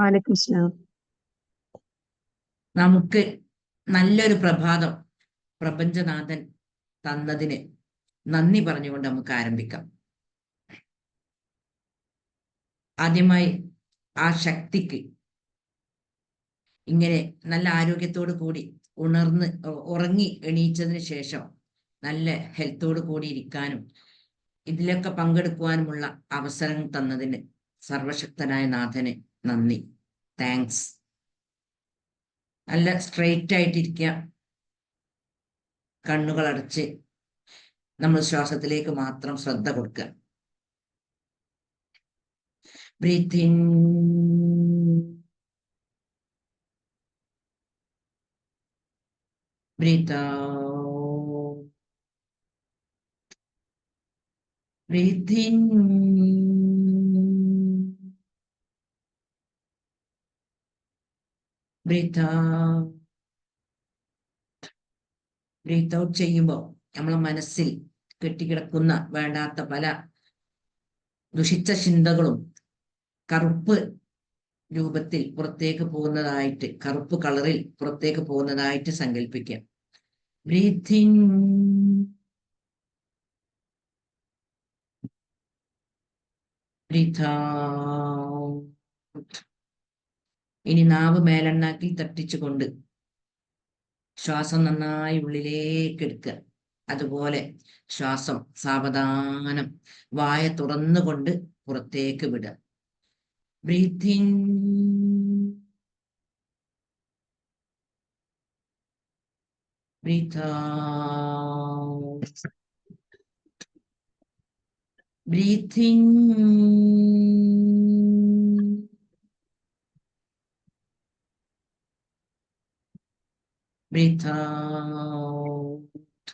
വാലൈക്കും സ്സലാം. നമുക്ക് നല്ലൊരു പ്രഭാതം പ്രപഞ്ചനാഥൻ തന്നതിന് നന്ദി പറഞ്ഞുകൊണ്ട് നമുക്ക് ആരംഭിക്കാം. ആദ്യമായി ആ ശക്തിക്ക് ഇങ്ങനെ നല്ല ആരോഗ്യത്തോടു കൂടി ഉറങ്ങി എണീച്ചതിന് ശേഷം നല്ല ഹെൽത്തോടു കൂടി ഇരിക്കാനും ഇതിലൊക്കെ പങ്കെടുക്കുവാനുമുള്ള അവസരം തന്നതിന് സർവശക്തനായ നാഥന് നന്ദി. താങ്ക്സ്. നല്ല സ്ട്രെയിറ്റ് ആയിട്ടിരിക്കുക, കണ്ണുകൾ അടച്ച് നമ്മൾ ശ്വാസത്തിലേക്ക് മാത്രം ശ്രദ്ധ കൊടുക്കുക. Breathe in, breathe out, breathe in, breathe out. Breathe out ചെയ്യുമ്പോൾ നമ്മളെ മനസ്സിൽ കെട്ടിക്കിടക്കുന്ന വേണ്ടാത്ത പല ദുഷിച്ച ചിന്തകളും കറുപ്പ് രൂപത്തിൽ പുറത്തേക്ക് പോകുന്നതായിട്ട്, കറുപ്പ് കളറിൽ പുറത്തേക്ക് പോകുന്നതായിട്ട് സങ്കല്പിക്കാം. Breathe in, breathe out. ഇനി നാവ് മേലെണ്ണാക്കിൽ തട്ടിച്ചുകൊണ്ട് ശ്വാസം നന്നായി ഉള്ളിലേക്ക് എടുക്കുക. അതുപോലെ ശ്വാസം സാവധാനം വായ തുറന്നുകൊണ്ട് പുറത്തേക്ക് വിടുക. Breathe in, breathe out, breathe in, breathe out.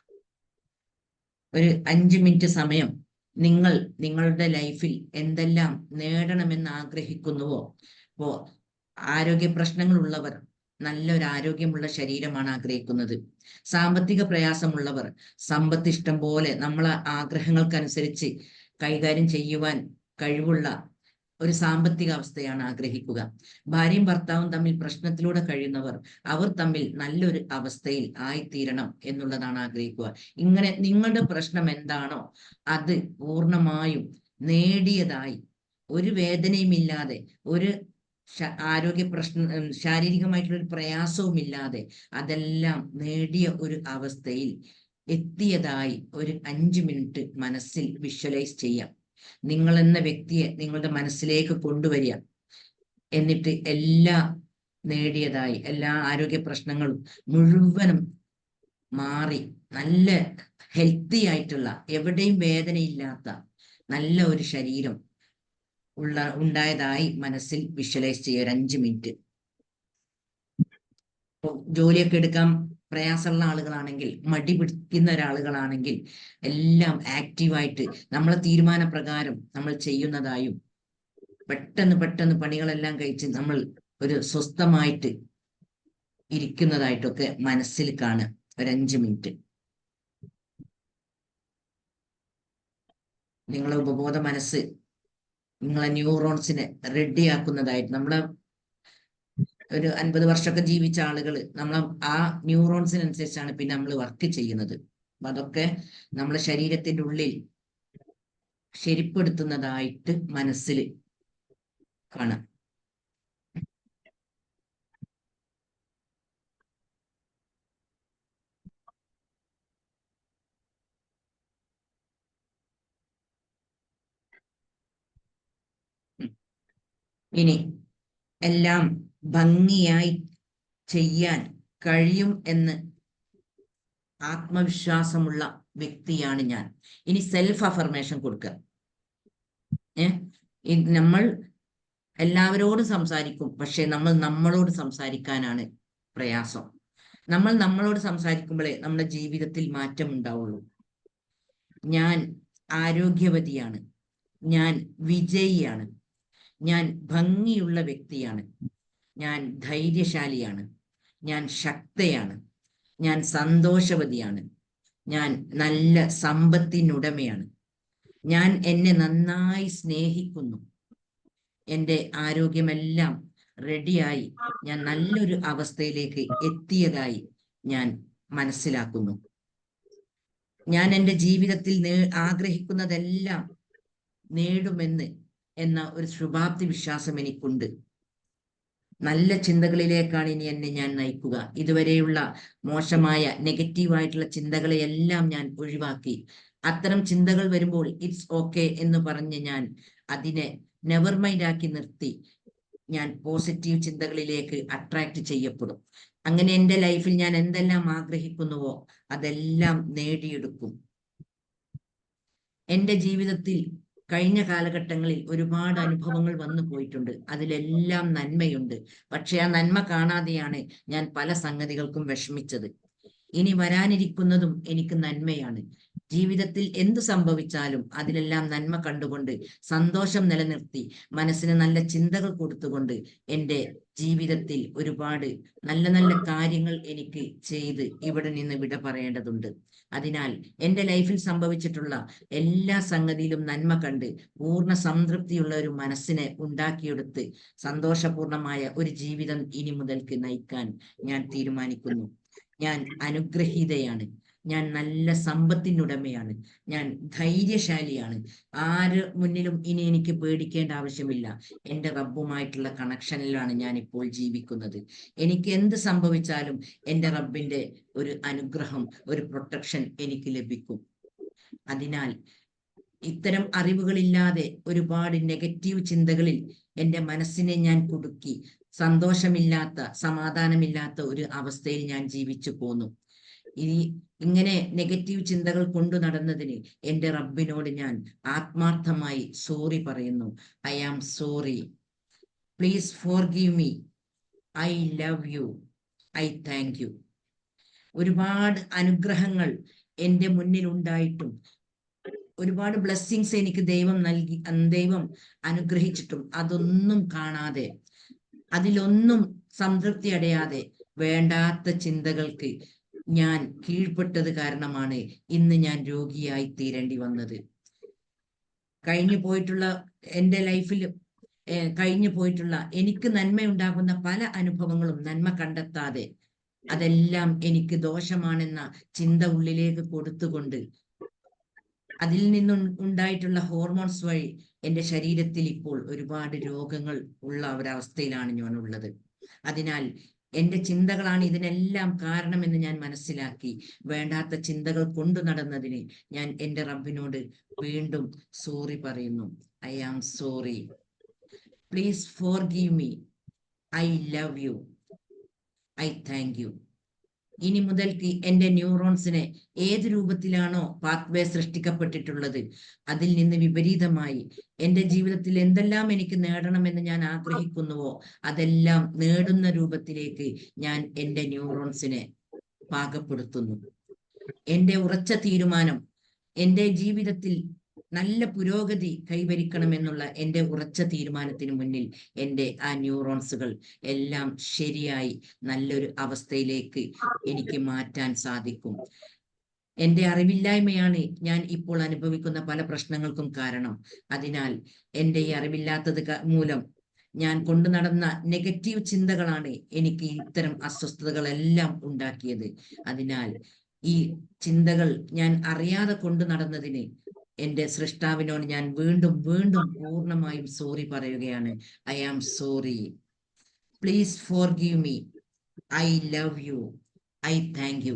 ഒരു 5 മിനിറ്റ് സമയം നിങ്ങൾ നിങ്ങളുടെ ലൈഫിൽ എന്തെല്ലാം നേടണമെന്ന് ആഗ്രഹിക്കുന്നുവോ, അപ്പോ ആരോഗ്യ പ്രശ്നങ്ങളുള്ളവർ നല്ലൊരു ആരോഗ്യമുള്ള ശരീരമാണ് ആഗ്രഹിക്കുന്നത്. സാമ്പത്തിക പ്രയാസമുള്ളവർ സമ്പത്ത് ഇഷ്ടം പോലെ നമ്മളെ ആഗ്രഹങ്ങൾക്കനുസരിച്ച് കൈകാര്യം ചെയ്യുവാൻ കഴിവുള്ള ഒരു സാമ്പത്തിക അവസ്ഥയാണ് ആഗ്രഹിക്കുക. ഭാര്യയും ഭർത്താവും തമ്മിൽ പ്രശ്നത്തിലൂടെ കഴിയുന്നവർ അവർ തമ്മിൽ നല്ലൊരു അവസ്ഥയിൽ ആയിത്തീരണം എന്നുള്ളതാണ് ആഗ്രഹിക്കുക. ഇങ്ങനെ നിങ്ങളുടെ പ്രശ്നം എന്താണോ അത് പൂർണ്ണമായും നേടിയതായി, ഒരു വേദനയുമില്ലാതെ, ഒരു ആരോഗ്യ പ്രശ്നം ശാരീരികമായിട്ടുള്ള ഒരു പ്രയാസവുമില്ലാതെ അതെല്ലാം നേടിയ ഒരു അവസ്ഥയിൽ എത്തിയതായി ഒരു 5 മിനിറ്റ് മനസ്സിൽ വിഷ്വലൈസ് ചെയ്യാം. നിങ്ങൾ എന്ന വ്യക്തിയെ നിങ്ങളുടെ മനസ്സിലേക്ക് കൊണ്ടുവരിക. എന്നിട്ട് എല്ലാ നേടിയതായി, എല്ലാ ആരോഗ്യ പ്രശ്നങ്ങളും മുഴുവനും മാറി നല്ല ഹെൽത്തി ആയിട്ടുള്ള, എവിടെയും വേദനയില്ലാത്ത നല്ല ഒരു ശരീരം ഉണ്ടായതായി മനസ്സിൽ വിഷ്വലൈസ് ചെയ്യുക. ഒരു 5 മിനിറ്റ്. ജോലിയൊക്കെ എടുക്കാൻ പ്രയാസമുള്ള ആളുകളാണെങ്കിൽ, മടി പിടിക്കുന്ന ഒരാളുകളാണെങ്കിൽ എല്ലാം ആക്റ്റീവായിട്ട് നമ്മളെ തീരുമാനപ്രകാരം നമ്മൾ ചെയ്യുന്നതായും പെട്ടെന്ന് പണികളെല്ലാം കഴിച്ച് നമ്മൾ ഒരു സ്വസ്ഥമായിട്ട് ഇരിക്കുന്നതായിട്ടൊക്കെ മനസ്സിൽ കാണുക. ഒരു 5 മിനിറ്റ്. നിങ്ങളെ ഉപബോധ മനസ്സ് നിങ്ങളെ ന്യൂറോൺസിനെ റെഡിയാക്കുന്നതായിട്ട്, നമ്മളെ ഒരു 50 വർഷമൊക്കെ ജീവിച്ച ആളുകൾ നമ്മൾ ആ ന്യൂറോൺസിനനുസരിച്ചാണ് പിന്നെ നമ്മൾ വർക്ക് ചെയ്യുന്നത്. അപ്പൊ അതൊക്കെ നമ്മളെ ശരീരത്തിന്റെ ഉള്ളിൽ ശരിപ്പെടുത്തുന്നതായിട്ട് മനസ്സിൽ കാണാം. ഇനി എല്ലാം ഭംഗിയായി ചെയ്യാൻ കഴിയും എന്ന് ആത്മവിശ്വാസമുള്ള വ്യക്തിയാണ് ഞാൻ. ഇനി സെൽഫ് അഫർമേഷൻ കൊടുക്കുക. നമ്മൾ എല്ലാവരോടും സംസാരിക്കും, പക്ഷെ നമ്മൾ നമ്മളോട് സംസാരിക്കാനാണ് പ്രയാസം. നമ്മൾ നമ്മളോട് സംസാരിക്കുമ്പോഴേ നമ്മുടെ ജീവിതത്തിൽ മാറ്റം ഉണ്ടാവുള്ളൂ. ഞാൻ ആരോഗ്യവതിയാണ്, ഞാൻ വിജയിയാണ്, ഞാൻ ഭംഗിയുള്ള വ്യക്തിയാണ്, ഞാൻ ധൈര്യശാലിയാണ്, ഞാൻ ശക്തയാണ്, ഞാൻ സന്തോഷവതിയാണ്, ഞാൻ നല്ല സമ്പത്തിനുടമയാണ്, ഞാൻ എന്നെ നന്നായി സ്നേഹിക്കുന്നു, എൻ്റെ ആരോഗ്യമെല്ലാം റെഡിയായി ഞാൻ നല്ലൊരു അവസ്ഥയിലേക്ക് എത്തിയതായി ഞാൻ മനസ്സിലാക്കുന്നു. ഞാൻ എൻ്റെ ജീവിതത്തിൽ ആഗ്രഹിക്കുന്നതെല്ലാം നേടുമെന്ന് എന്ന ഒരു ശുഭാപ്തി വിശ്വാസം എനിക്കുണ്ട്. നല്ല ചിന്തകളിലേക്കാണ് ഇനി എന്നെ ഞാൻ നയിക്കുക. ഇതുവരെയുള്ള മോശമായ നെഗറ്റീവായിട്ടുള്ള ചിന്തകളെയെല്ലാം ഞാൻ ഒഴിവാക്കി. അത്തരം ചിന്തകൾ വരുമ്പോൾ ഇറ്റ്സ് ഓക്കെ എന്ന് പറഞ്ഞ് ഞാൻ അതിനെ നെവർ മൈൻഡ് ആക്കി നിർത്തി ഞാൻ പോസിറ്റീവ് ചിന്തകളിലേക്ക് അട്രാക്ട് ചെയ്യപ്പെടും. അങ്ങനെ എൻ്റെ ലൈഫിൽ ഞാൻ എന്തെല്ലാം ആഗ്രഹിക്കുന്നുവോ അതെല്ലാം നേടിയെടുക്കും. എൻ്റെ ജീവിതത്തിൽ കഴിഞ്ഞ കാലഘട്ടങ്ങളിൽ ഒരുപാട് അനുഭവങ്ങൾ വന്നു പോയിട്ടുണ്ട്. അതിലെല്ലാം നന്മയുണ്ട്. പക്ഷെ ആ നന്മ കാണാതെയാണ് ഞാൻ പല സംഗതികൾക്കും വിഷമിച്ചത്. ഇനി വരാനിരിക്കുന്നതും എനിക്ക് നന്മയാണ്. ജീവിതത്തിൽ എന്തു സംഭവിച്ചാലും അതിലെല്ലാം നന്മ കണ്ടുകൊണ്ട് സന്തോഷം നിലനിർത്തി മനസ്സിന് നല്ല ചിന്തകൾ കൊടുത്തുകൊണ്ട് എൻ്റെ ജീവിതത്തിൽ ഒരുപാട് നല്ല നല്ല കാര്യങ്ങൾ എനിക്ക് ചെയ്ത് ഇവിടെ നിന്ന് വിട പറയേണ്ടതുണ്ട്. അതിനാൽ എൻ്റെ ലൈഫിൽ സംഭവിച്ചിട്ടുള്ള എല്ലാ സംഗതിയിലും നന്മ കണ്ട് പൂർണ്ണ സംതൃപ്തിയുള്ള ഒരു മനസ്സിനെ ഉണ്ടാക്കിയെടുത്ത് സന്തോഷപൂർണമായ ഒരു ജീവിതം ഇനി മുതൽക്ക് നയിക്കാൻ ഞാൻ തീരുമാനിക്കുന്നു. ഞാൻ അനുഗ്രഹീതയാണ്. ഞാൻ നല്ല സമ്പത്തിനുടമയാണ്. ഞാൻ ധൈര്യശാലിയാണ്. ആര് മുന്നിലും ഇനി എനിക്ക് പേടിക്കേണ്ട ആവശ്യമില്ല. എൻ്റെ റബ്ബുമായിട്ടുള്ള കണക്ഷനിലാണ് ഞാൻ ഇപ്പോൾ ജീവിക്കുന്നത്. എനിക്ക് എന്ത് സംഭവിച്ചാലും എൻ്റെ റബ്ബിൻ്റെ ഒരു അനുഗ്രഹം, ഒരു പ്രൊട്ടക്ഷൻ എനിക്ക് ലഭിക്കും. അതിനാൽ ഇത്തരം അറിവുകളില്ലാതെ ഒരുപാട് നെഗറ്റീവ് ചിന്തകളിൽ എൻ്റെ മനസ്സിനെ ഞാൻ കുടുക്കി സന്തോഷമില്ലാത്ത, സമാധാനമില്ലാത്ത ഒരു അവസ്ഥയിൽ ഞാൻ ജീവിച്ചു പോന്നു. ഇങ്ങനെ നെഗറ്റീവ് ചിന്തകൾ കൊണ്ടു നടന്നതിന് എൻ്റെ റബ്ബിനോട് ഞാൻ ആത്മാർത്ഥമായി സോറി പറയുന്നു. I am sorry. Please forgive me. I love you. I thank you. ഒരുപാട് അനുഗ്രഹങ്ങൾ എൻ്റെ മുന്നിൽ ഉണ്ടായിട്ടും ഒരുപാട് ബ്ലെസ്സിങ്സ് എനിക്ക് ദൈവം അനുഗ്രഹിച്ചിട്ടും അതൊന്നും കാണാതെ, അതിലൊന്നും സംതൃപ്തി അടയാതെ വേണ്ടാത്ത ചിന്തകൾക്ക് ഞാൻ കീഴ്പ്പെട്ടത് കാരണമാണ് ഇന്ന് ഞാൻ രോഗിയായി തീരേണ്ടി വന്നത്. കഴിഞ്ഞു പോയിട്ടുള്ള എൻ്റെ ലൈഫിൽ കഴിഞ്ഞു പോയിട്ടുള്ള എനിക്ക് നന്മയുണ്ടാകുന്ന പല അനുഭവങ്ങളും നന്മ കണ്ടെത്താതെ അതെല്ലാം എനിക്ക് ദോഷമാണെന്ന ചിന്ത ഉള്ളിലേക്ക് കൊടുത്തുകൊണ്ട് അതിൽ നിന്നും ഉണ്ടായിട്ടുള്ള ഹോർമോൺസ് വഴി എൻ്റെ ശരീരത്തിൽ ഇപ്പോൾ ഒരുപാട് രോഗങ്ങൾ ഉള്ള ഒരവസ്ഥയിലാണ് ഞാൻ ഉള്ളത്. അതിനാൽ എൻ്റെ ചിന്തകളാണ് ഇതിനെല്ലാം കാരണമെന്ന് ഞാൻ മനസ്സിലാക്കി വേണ്ടാത്ത ചിന്തകൾ കൊണ്ടു നടന്നതിന് ഞാൻ എൻ്റെ റബ്ബിനോട് വീണ്ടും സോറി പറയുന്നു. I am sorry. Please forgive me. I love you. I thank you. ഇനി മുതൽക്ക് എൻ്റെ ന്യൂറോൺസിനെ ഏത് രൂപത്തിലാണോ പാത്വേ സൃഷ്ടിക്കപ്പെട്ടിട്ടുള്ളത് അതിൽ നിന്ന് വിപരീതമായി എൻ്റെ ജീവിതത്തിൽ എന്തെല്ലാം എനിക്ക് നേടണമെന്ന് ഞാൻ ആഗ്രഹിക്കുന്നുവോ അതെല്ലാം നേടുന്ന രൂപത്തിലേക്ക് ഞാൻ എൻ്റെ ന്യൂറോൺസിനെ പാകപ്പെടുത്തുന്നു. എൻ്റെ ഉറച്ച തീരുമാനം എൻ്റെ ജീവിതത്തിൽ നല്ല പുരോഗതി കൈവരിക്കണമെന്നുള്ള എൻ്റെ ഉറച്ച തീരുമാനത്തിന് മുന്നിൽ എൻ്റെ ആ ന്യൂറോൺസുകൾ എല്ലാം ശരിയായി നല്ലൊരു അവസ്ഥയിലേക്ക് എനിക്ക് മാറ്റാൻ സാധിക്കും. എൻ്റെ അറിവില്ലായ്മയാണ് ഞാൻ ഇപ്പോൾ അനുഭവിക്കുന്ന പല പ്രശ്നങ്ങൾക്കും കാരണം. അതിനാൽ എൻ്റെ ഈ അറിവില്ലാത്തത് മൂലം ഞാൻ കൊണ്ടു നടന്ന നെഗറ്റീവ് ചിന്തകളാണ് എനിക്ക് ഇത്തരം അസ്വസ്ഥതകളെല്ലാം ഉണ്ടാക്കിയത്. അതിനാൽ ഈ ചിന്തകൾ ഞാൻ അറിയാതെ കൊണ്ടു നടന്നതിന് എൻ്റെ സൃഷ്ടാവിനോട് ഞാൻ വീണ്ടും വീണ്ടും പൂർണ്ണമായും സോറി പറയുകയാണ്. I am sorry. Please forgive me. I love you. I thank you.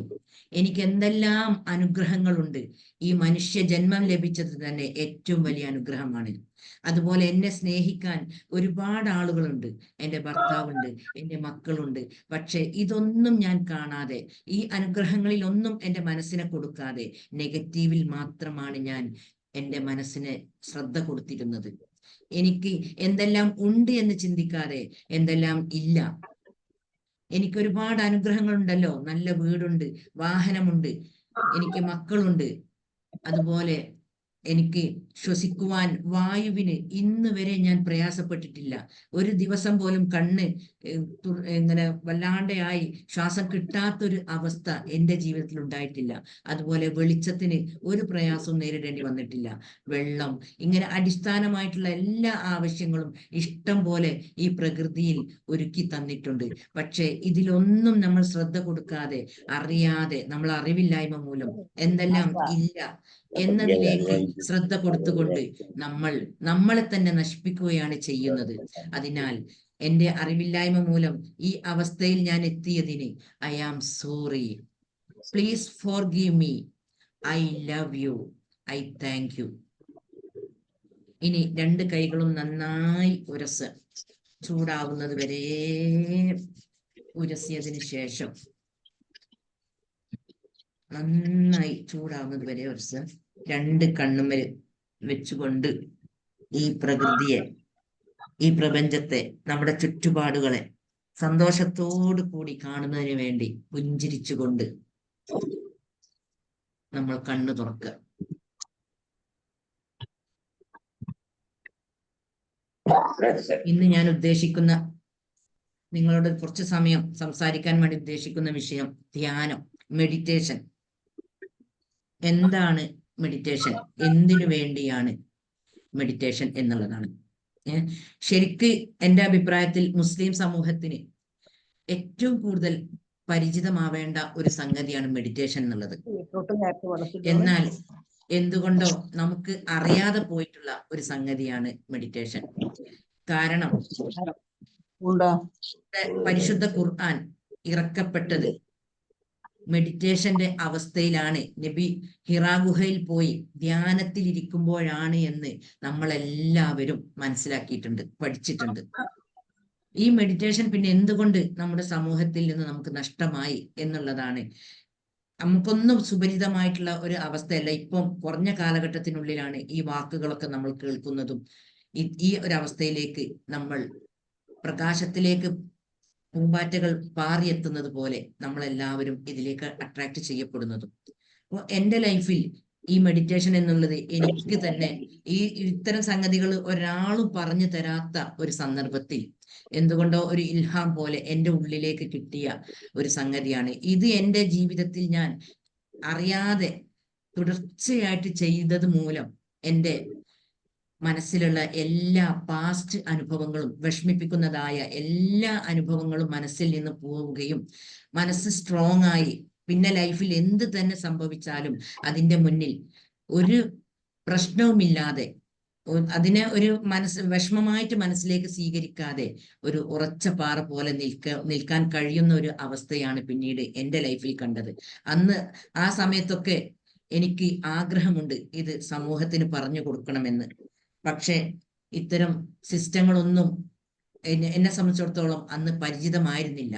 എനിക്ക് എന്തെല്ലാം അനുഗ്രഹങ്ങളുണ്ട്. ഈ മനുഷ്യ ജന്മം ലഭിച്ചത് തന്നെ ഏറ്റവും വലിയ അനുഗ്രഹമാണ്. അതുപോലെ എന്നെ സ്നേഹിക്കാൻ ഒരുപാട് ആളുകളുണ്ട്. എൻ്റെ ഭർത്താവുണ്ട്, എൻ്റെ മക്കളുണ്ട്. പക്ഷെ ഇതൊന്നും ഞാൻ കാണാതെ, ഈ അനുഗ്രഹങ്ങളിൽ ഒന്നും എൻ്റെ മനസ്സിനെ കൊടുക്കാതെ നെഗറ്റീവിൽ മാത്രമാണ് ഞാൻ എൻ്റെ മനസ്സിനെ ശ്രദ്ധ കൊടുത്തിരുന്നത്. എനിക്ക് എന്തെല്ലാം ഉണ്ട് എന്ന് ചിന്തിക്കാതെ എന്തെല്ലാം ഇല്ല. എനിക്ക് ഒരുപാട് അനുഗ്രഹങ്ങളുണ്ടല്ലോ. നല്ല വീടുണ്ട്, വാഹനമുണ്ട്, എനിക്ക് മക്കളുണ്ട്, അതുപോലെ എനിക്ക് ശ്വസിക്കുവാൻ വായുവിന് ഇന്ന് വരെ ഞാൻ പ്രയാസപ്പെട്ടിട്ടില്ല. ഒരു ദിവസം പോലും കണ്ണ് ഇങ്ങനെ വല്ലാണ്ടെയായി ശ്വാസം കിട്ടാത്തൊരു അവസ്ഥ എൻ്റെ ജീവിതത്തിൽ ഉണ്ടായിട്ടില്ല. അതുപോലെ വെളിച്ചത്തിന് ഒരു പ്രയാസവും നേരിടേണ്ടി വന്നിട്ടില്ല. വെള്ളം, ഇങ്ങനെ അടിസ്ഥാനമായിട്ടുള്ള എല്ലാ ആവശ്യങ്ങളും ഇഷ്ടം പോലെ ഈ പ്രകൃതിയിൽ ഒരുക്കി തന്നിട്ടുണ്ട്. പക്ഷെ ഇതിലൊന്നും നമ്മൾ ശ്രദ്ധ കൊടുക്കാതെ, അറിയാതെ, നമ്മൾ അറിവില്ലായ്മ മൂലം എന്തെല്ലാം ഇല്ല എന്നതിലേക്ക് ശ്രദ്ധ കൊടുത്തുകൊണ്ട് നമ്മളെ തന്നെ നശിപ്പിക്കുകയാണ് ചെയ്യുന്നത്. അതിനാൽ എൻ്റെ അറിവില്ലായ്മ മൂലം ഈ അവസ്ഥയിൽ ഞാൻ എത്തിയതിന് I am sorry. Please forgive me. I love you. I thank you. ഇനി രണ്ട് കൈകളും നന്നായി ചൂടാവുന്നത് വരെ ഉരസിയതിന് ശേഷം, നന്നായി ചൂടാവുന്നത് വരെ രണ്ട് കണ്ണുമ്മൽ വെച്ചുകൊണ്ട് ഈ പ്രകൃതിയെ, ഈ പ്രപഞ്ചത്തെ, നമ്മുടെ ചുറ്റുപാടുകളെ സന്തോഷത്തോടു കൂടി കാണുന്നതിന് വേണ്ടി പുഞ്ചിരിച്ചുകൊണ്ട് നമ്മൾ കണ്ണു തുറക്കുക. ഇന്ന് ഞാൻ ഉദ്ദേശിക്കുന്ന, നിങ്ങളോട് കുറച്ച് സമയം സംസാരിക്കാൻ വേണ്ടി ഉദ്ദേശിക്കുന്ന വിഷയം ധ്യാനം, മെഡിറ്റേഷൻ. എന്താണ് മെഡിറ്റേഷൻ? എന്തിനു വേണ്ടിയാണ് മെഡിറ്റേഷൻ എന്നുള്ളതാണ്. ശരിക്ക് എൻ്റെ അഭിപ്രായത്തിൽ മുസ്ലിം സമൂഹത്തിന് ഏറ്റവും കൂടുതൽ പരിചിതമാവേണ്ട ഒരു സംഗതിയാണ് മെഡിറ്റേഷൻ എന്നുള്ളത്. എന്നാൽ എന്തുകൊണ്ടോ നമുക്ക് അറിയാതെ പോയിട്ടുള്ള ഒരു സംഗതിയാണ് മെഡിറ്റേഷൻ. കാരണം പരിശുദ്ധ ഖുർആൻ ഇറക്കപ്പെട്ടത് മെഡിറ്റേഷന്റെ അവസ്ഥയിലാണ്. നബി ഹിറാ ഗുഹയിൽ പോയി ധ്യാനത്തിൽ ഇരിക്കുമ്പോഴാണ് എന്ന് നമ്മളെല്ലാവരും മനസ്സിലാക്കിയിട്ടുണ്ട്, പഠിച്ചിട്ടുണ്ട്. ഈ മെഡിറ്റേഷൻ പിന്നെ എന്തുകൊണ്ട് നമ്മുടെ സമൂഹത്തിൽ നിന്ന് നമുക്ക് നഷ്ടമായി എന്നുള്ളതാണ് നമുക്കൊന്നും സുപരിചിതമായിട്ടുള്ള ഒരു അവസ്ഥയല്ല. ഇപ്പം കുറഞ്ഞ കാലഘട്ടത്തിനുള്ളിലാണ് ഈ വാക്കുകളൊക്കെ നമ്മൾ കേൾക്കുന്നതും ഈ ഒരു അവസ്ഥയിലേക്ക് നമ്മൾ പ്രകാശത്തിലേക്ക് പൂമ്പാറ്റകൾ പാറിയെത്തുന്നത് പോലെ നമ്മളെല്ലാവരും ഇതിലേക്ക് അട്രാക്ട് ചെയ്യപ്പെടുന്നതും. അപ്പോൾ എൻ്റെ ലൈഫിൽ ഈ മെഡിറ്റേഷൻ എന്നുള്ളത് എനിക്ക് തന്നെ ഇത്തരം സംഗതികൾ ഒരാളും പറഞ്ഞു തരാത്ത ഒരു സന്ദർഭത്തിൽ എന്തുകൊണ്ടോ ഒരു ഇൽഹാം പോലെ എൻ്റെ ഉള്ളിലേക്ക് കിട്ടിയ ഒരു സംഗതിയാണ് ഇത്. എൻ്റെ ജീവിതത്തിൽ ഞാൻ അറിയാതെ തുടർച്ചയായിട്ട് ചെയ്തത് മൂലം എൻ്റെ മനസ്സിലുള്ള എല്ലാ പാസ്റ്റ് അനുഭവങ്ങളും, വിഷമിപ്പിക്കുന്നതായ എല്ലാ അനുഭവങ്ങളും മനസ്സിൽ നിന്ന് പോവുകയും മനസ്സ് സ്ട്രോങ് ആയി പിന്നെ ലൈഫിൽ എന്ത് തന്നെ സംഭവിച്ചാലും അതിൻ്റെ മുന്നിൽ ഒരു പ്രശ്നവുമില്ലാതെ, അതിനെ ഒരു വിഷമമായിട്ട് മനസ്സിലേക്ക് സ്വീകരിക്കാതെ ഒരു ഉറച്ച പാറ പോലെ നിൽക്കാൻ കഴിയുന്ന ഒരു അവസ്ഥയാണ് പിന്നീട് എൻ്റെ ലൈഫിൽ കണ്ടത്. അന്ന് ആ സമയത്തൊക്കെ എനിക്ക് ആഗ്രഹമുണ്ട് ഇത് സമൂഹത്തിന് പറഞ്ഞു കൊടുക്കണമെന്ന്. പക്ഷെ ഇത്തരം സിസ്റ്റങ്ങളൊന്നും എന്നെ സംബന്ധിച്ചിടത്തോളം അന്ന് പരിചിതമായിരുന്നില്ല.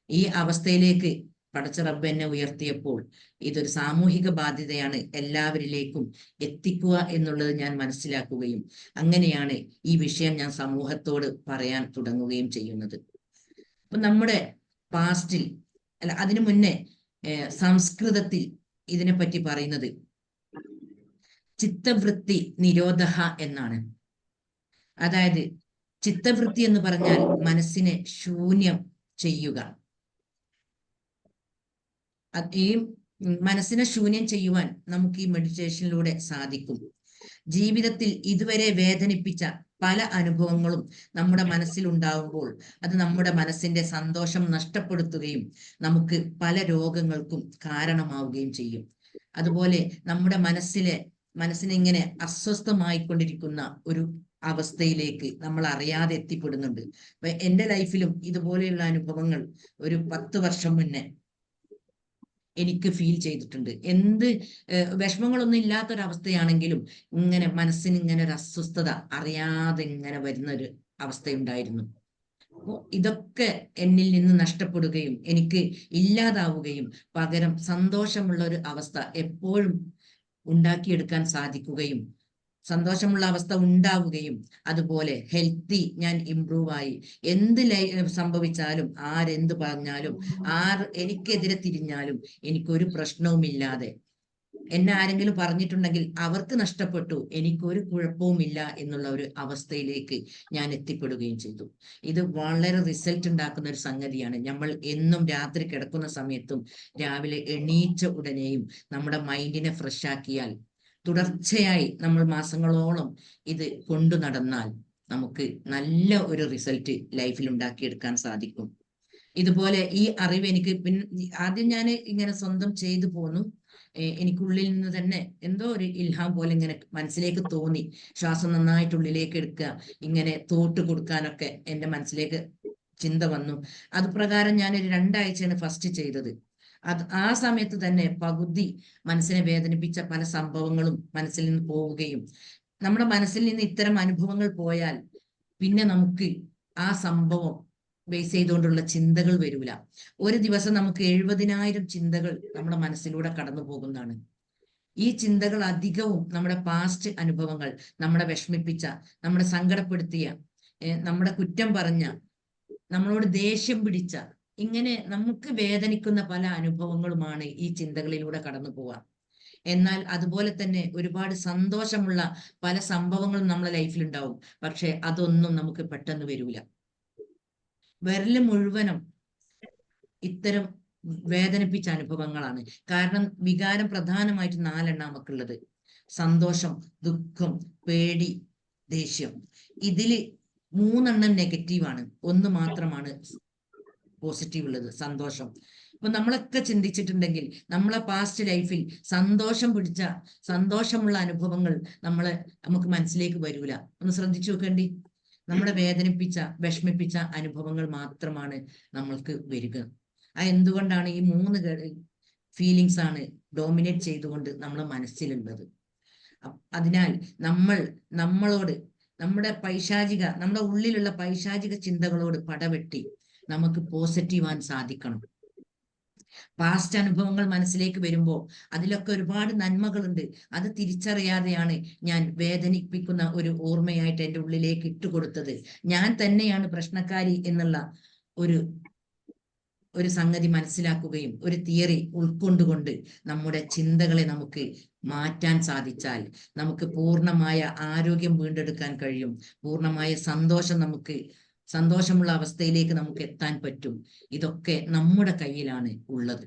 ഈ അവസ്ഥയിലേക്ക് പടച്ച റബ്ബ് എന്നെ ഉയർത്തിയപ്പോൾ ഇതൊരു സാമൂഹിക ബാധ്യതയാണ് എല്ലാവരിലേക്കും എത്തിക്കുക എന്നുള്ളത് ഞാൻ മനസ്സിലാക്കുകയും അങ്ങനെയാണ് ഈ വിഷയം ഞാൻ സമൂഹത്തോട് പറയാൻ തുടങ്ങുകയും ചെയ്യുന്നത്. അപ്പൊ നമ്മുടെ പാസ്റ്റിൽ, അല്ല അതിനു മുന്നേ സംസ്കൃതത്തിൽ ഇതിനെപ്പറ്റി പറയുന്നത് ചിത്തവൃത്തി നിരോധ എന്നാണ്. അതായത് ചിത്തവൃത്തി എന്ന് പറഞ്ഞാൽ മനസ്സിനെ ശൂന്യം ചെയ്യുക. ഈ മനസ്സിനെ ശൂന്യം ചെയ്യുവാൻ നമുക്ക് ഈ മെഡിറ്റേഷനിലൂടെ സാധിക്കും. ജീവിതത്തിൽ ഇതുവരെ വേദനിപ്പിച്ച പല അനുഭവങ്ങളും നമ്മുടെ മനസ്സിൽ ഉണ്ടാവുമ്പോൾ അത് നമ്മുടെ മനസ്സിന്റെ സന്തോഷം നഷ്ടപ്പെടുത്തുകയും നമുക്ക് പല രോഗങ്ങൾക്കും കാരണമാവുകയും ചെയ്യും. അതുപോലെ നമ്മുടെ മനസ്സിനെ ഇങ്ങനെ അസ്വസ്ഥമായിക്കൊണ്ടിരിക്കുന്ന ഒരു അവസ്ഥയിലേക്ക് നമ്മൾ അറിയാതെ എത്തിപ്പെടുന്നുണ്ട്. അപ്പൊ എൻ്റെ ലൈഫിലും ഇതുപോലെയുള്ള അനുഭവങ്ങൾ ഒരു 10 വർഷം മുന്നേ എനിക്ക് ഫീൽ ചെയ്തിട്ടുണ്ട്. എന്ത് വിഷമങ്ങളൊന്നും ഇല്ലാത്തൊരവസ്ഥയാണെങ്കിലും ഇങ്ങനെ മനസ്സിന് ഇങ്ങനെ ഒരു അസ്വസ്ഥത അറിയാതെ ഇങ്ങനെ വരുന്നൊരു അവസ്ഥയുണ്ടായിരുന്നു. അപ്പോൾ ഇതൊക്കെ എന്നിൽ നിന്ന് നഷ്ടപ്പെടുകയും എനിക്ക് ഇല്ലാതാവുകയും പകരം സന്തോഷമുള്ള ഒരു അവസ്ഥ എപ്പോഴും ഉണ്ടാക്കിയെടുക്കാൻ സാധിക്കുകയും സന്തോഷമുള്ള അവസ്ഥ ഉണ്ടാവുകയും അതുപോലെ ഹെൽത്തി ഞാൻ ഇംപ്രൂവ് ആയി. എന്ത് സംഭവിച്ചാലും, ആരെന്ത് പറഞ്ഞാലും, എനിക്കെതിരെ തിരിഞ്ഞാലും എനിക്കൊരു പ്രശ്നവുമില്ലാതെ എന്നെ ആരെങ്കിലും പറഞ്ഞിട്ടുണ്ടെങ്കിൽ അവർക്ക് നഷ്ടപ്പെട്ടു, എനിക്കൊരു കുഴപ്പവുമില്ല എന്നുള്ള ഒരു അവസ്ഥയിലേക്ക് ഞാൻ എത്തിപ്പെടുകയും ചെയ്തു. ഇത് വളരെ റിസൾട്ട് ഉണ്ടാക്കുന്ന ഒരു സംഗതിയാണ്. നമ്മൾ എന്നും രാത്രി കിടക്കുന്ന സമയത്തും രാവിലെ എണീറ്റ ഉടനെയും നമ്മുടെ മൈൻഡിനെ ഫ്രഷ് ആക്കിയാൽ, തുടർച്ചയായി നമ്മൾ മാസങ്ങളോളം ഇത് കൊണ്ടു നടന്നാൽ നമുക്ക് നല്ല ഒരു റിസൾട്ട് ലൈഫിൽ ഉണ്ടാക്കിയെടുക്കാൻ സാധിക്കും. ഇതുപോലെ ഈ അറിവ് എനിക്ക് ആദ്യം ഞാൻ ഇങ്ങനെ സ്വന്തം ചെയ്തു പോന്നു. എനിക്കുള്ളിൽ നിന്ന് തന്നെ എന്തോ ഒരു ഇൽഹാം പോലെ ഇങ്ങനെ മനസ്സിലേക്ക് തോന്നി, ശ്വാസം നന്നായിട്ട് ഉള്ളിലേക്ക് എടുക്കുക, ഇങ്ങനെ തോട്ട് കൊടുക്കാനൊക്കെ എൻ്റെ മനസ്സിലേക്ക് ചിന്ത വന്നു. അത് പ്രകാരം ഞാൻ ഒരു 2 ആഴ്ചയാണ് ഫസ്റ്റ് ചെയ്തത്. ആ സമയത്ത് തന്നെ പകുതി മനസ്സിനെ വേദനിപ്പിച്ച പല സംഭവങ്ങളും മനസ്സിൽ നിന്ന് പോവുകയും, നമ്മുടെ മനസ്സിൽ നിന്ന് ഇത്തരം അനുഭവങ്ങൾ പോയാൽ പിന്നെ നമുക്ക് ആ സംഭവം ബേസ് ചെയ്തുകൊണ്ടുള്ള ചിന്തകൾ വരൂല. ഒരു ദിവസം നമുക്ക് 70,000 ചിന്തകൾ നമ്മുടെ മനസ്സിലൂടെ കടന്നു പോകുന്നതാണ്. ഈ ചിന്തകൾ അധികവും നമ്മുടെ പാസ്റ്റ് അനുഭവങ്ങൾ, നമ്മളെ വിഷമിപ്പിച്ച, നമ്മളെ സങ്കടപ്പെടുത്തിയ, നമ്മുടെ കുറ്റം പറഞ്ഞ, നമ്മളോട് ദേഷ്യം പിടിച്ച, ഇങ്ങനെ നമുക്ക് വേദനിക്കുന്ന പല അനുഭവങ്ങളുമാണ് ഈ ചിന്തകളിലൂടെ കടന്നു പോവുക. എന്നാൽ അതുപോലെ തന്നെ ഒരുപാട് സന്തോഷമുള്ള പല സംഭവങ്ങളും നമ്മുടെ ലൈഫിൽ ഉണ്ടാവും. പക്ഷെ അതൊന്നും നമുക്ക് പെട്ടെന്ന് വരൂല. വിരല് മുഴുവനും ഇത്തരം വേദനിപ്പിച്ച അനുഭവങ്ങളാണ്. കാരണം വികാരം പ്രധാനമായിട്ട് 4 നമുക്കുള്ളത്: സന്തോഷം, ദുഃഖം, പേടി, ദേഷ്യം. ഇതില് 3 നെഗറ്റീവാണ്, 1 മാത്രമാണ് പോസിറ്റീവ് ഉള്ളത്, സന്തോഷം. അപ്പൊ നമ്മളൊക്കെ ചിന്തിച്ചിട്ടുണ്ടെങ്കിൽ നമ്മളെ പാസ്റ്റ് ലൈഫിൽ സന്തോഷമുള്ള അനുഭവങ്ങൾ നമുക്ക് മനസ്സിലേക്ക് വരൂല. ഒന്ന് ശ്രദ്ധിച്ചു നോക്കേണ്ടി. നമ്മളെ വേദനിപ്പിച്ച, വിഷമിപ്പിച്ച അനുഭവങ്ങൾ മാത്രമാണ് നമ്മൾക്ക് വരിക. എന്തുകൊണ്ടാണ്? ഈ 3 ഫീലിങ്സ് ആണ് ഡോമിനേറ്റ് ചെയ്തുകൊണ്ട് നമ്മളെ മനസ്സിലുള്ളത്. അതിനാൽ നമ്മളോട് നമ്മുടെ ഉള്ളിലുള്ള പൈശാചിക ചിന്തകളോട് പടവെട്ടി നമുക്ക് പോസിറ്റീവാൻ സാധിക്കണം. പാസ്റ്റ് അനുഭവങ്ങൾ മനസ്സിലേക്ക് വരുമ്പോൾ അതിലൊക്കെ ഒരുപാട് നന്മകളുണ്ട്. അത് തിരിച്ചറിയാതെയാണ് ഞാൻ വേദനിപ്പിക്കുന്ന ഒരു ഓർമ്മയായിട്ട് എൻ്റെ ഉള്ളിലേക്ക് ഇട്ടുകൊടുത്തത്. ഞാൻ തന്നെയാണ് പ്രശ്നക്കാരി എന്നുള്ള ഒരു സംഗതി മനസ്സിലാക്കുകയും ഒരു തിയറി ഉൾക്കൊണ്ടുകൊണ്ട് നമ്മുടെ ചിന്തകളെ നമുക്ക് മാറ്റാൻ സാധിച്ചാൽ നമുക്ക് പൂർണ്ണമായ ആരോഗ്യം വീണ്ടെടുക്കാൻ കഴിയും. പൂർണ്ണമായ സന്തോഷമുള്ള അവസ്ഥയിലേക്ക് നമുക്ക് എത്താൻ പറ്റും. ഇതൊക്കെ നമ്മുടെ കയ്യിലാണ് ഉള്ളത്.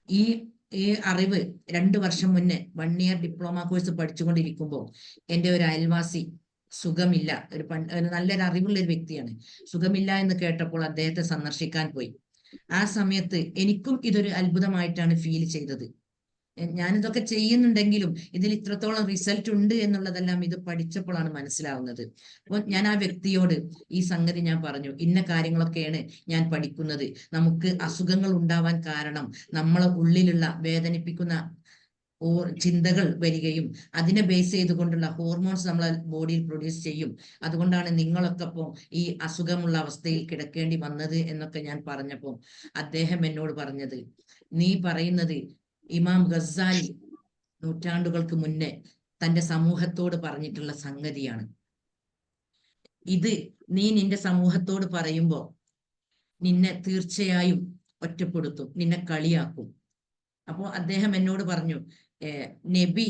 ഈ അറിവ് 2 വർഷം മുന്നേ 1 ഇയർ ഡിപ്ലോമ കോഴ്സ് പഠിച്ചുകൊണ്ടിരിക്കുമ്പോൾ എൻ്റെ ഒരു അയൽവാസി സുഖമില്ല, നല്ലൊരു അറിവുള്ള ഒരു വ്യക്തിയാണ്. സുഖമില്ല എന്ന് കേട്ടപ്പോൾ അദ്ദേഹത്തെ സന്ദർശിക്കാൻ പോയി. ആ സമയത്ത് എനിക്കും ഇതൊരു അത്ഭുതമായിട്ടാണ് ഫീൽ ചെയ്തത്. ഞാനിതൊക്കെ ചെയ്യുന്നുണ്ടെങ്കിലും ഇതിൽ ഇത്രത്തോളം റിസൾട്ട് ഉണ്ട് എന്നുള്ളതെല്ലാം ഇത് പഠിച്ചപ്പോഴാണ് മനസ്സിലാവുന്നത്. അപ്പോൾ ഞാൻ ആ വ്യക്തിയോട് ഈ സംഗതി ഞാൻ പറഞ്ഞു, ഇന്ന കാര്യങ്ങളൊക്കെയാണ് ഞാൻ പഠിക്കുന്നത്. നമുക്ക് അസുഖങ്ങൾ ഉണ്ടാവാൻ കാരണം നമ്മളെ ഉള്ളിലുള്ള വേദനിപ്പിക്കുന്ന ചിന്തകൾ വരികയും അതിനെ ബേസ് ചെയ്തുകൊണ്ടുള്ള ഹോർമോൺസ് നമ്മളെ ബോഡിയിൽ പ്രൊഡ്യൂസ് ചെയ്യും. അതുകൊണ്ടാണ് നിങ്ങളൊക്കെ ഇപ്പോൾ ഈ അസുഖമുള്ള അവസ്ഥയിൽ കിടക്കേണ്ടി വന്നത് എന്നൊക്കെ ഞാൻ പറഞ്ഞപ്പോൾ അദ്ദേഹം എന്നോട് പറഞ്ഞത്, നീ പറയുന്നത് ഇമാം ഗസാലി നൂറ്റാണ്ടുകൾക്ക് മുന്നേ തന്റെ സമൂഹത്തോട് പറഞ്ഞിട്ടുള്ള സംഗതിയാണ്. ഇത് നീ നിന്റെ സമൂഹത്തോട് പറയുമ്പോൾ നിന്നെ തീർച്ചയായും ഒറ്റപ്പെടുത്തും, നിന്നെ കളിയാക്കും. അപ്പോൾ അദ്ദേഹം എന്നോട് പറഞ്ഞു, നബി